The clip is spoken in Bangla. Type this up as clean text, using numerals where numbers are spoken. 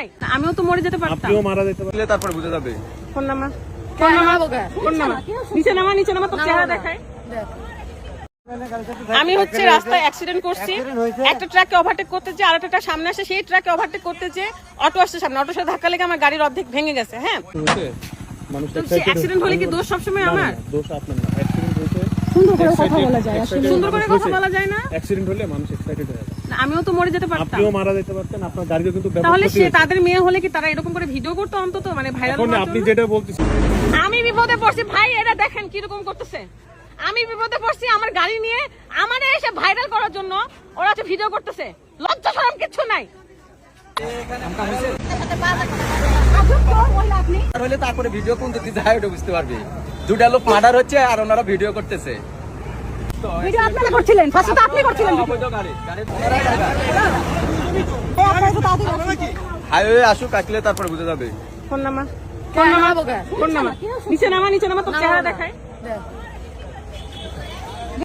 নাই, আমিও তো মরে যেতে পারতাম। আপনিও মারা যেতে পারলে তারপরে বুঝে যাবে। ফোন নামা নিচে নামা তোর চেহারা দেখায়। আমি হচ্ছে রাস্তায় অ্যাক্সিডেন্ট করছি, একটা ট্রাককে ওভারটেক করতে যে আরেকটা ট্রাক সামনে আসে, সেই ট্রাককে ওভারটেক করতে যে অটো আসছে সামনে, অটোর সাথে ধাক্কা লেগে আমার গাড়ির অর্ধেক ভেঙে গেছে। হ্যাঁ, অ্যাক্সিডেন্ট হলে কি দোষ সবসময় আমার? দোষ আপনার না, অ্যাক্সিডেন্ট হয়েছে সুন্দর করে কথা বলা যায়, সুন্দর করে কথা বলা যায় না। অ্যাক্সিডেন্ট হলে মানুষ এক্সাইটেড হয়ে যায়। আমিও তো মরে যেতে পারতাম। আপনিও মারা যেতে পারতেন, আপনার গাড়িও কিন্তু ব্যাপক তাহলে ক্ষতি সে হয়েছে। তাদের মেয়ে হলে কি তারা এরকম করে ভিডিও করতো অন্তত, মানে ভাইরাল এখন করার আপনি জন্য? যেটা বলতেছেন, আমি বিপদে পড়ছি ভাই, এটা দেখেন কিরকম করতেছে। আমি বিপদে পড়ছি আমার গাড়ি নিয়ে, আমারে এসে ভাইরাল করার জন্য ওরা হচ্ছে ভিডিও করতেছে। লজ্জা শরম কিচ্ছু নাই। হলে তারপরে ভিডিও কোন দিকে যায় ওটা বুঝতে পারবে। দুটা লোক মার্ডার হচ্ছে আর ওনারা ভিডিও করতেছে। ভিডিও আপনারা করছিলেন, ফার্স্ট তো আপনি করছিলেন। হাইওয়ে আসুক, আসলে তারপরে বুঝে যাবে। ফোন নামা নিচে নামা তোর চেহারা দেখায়।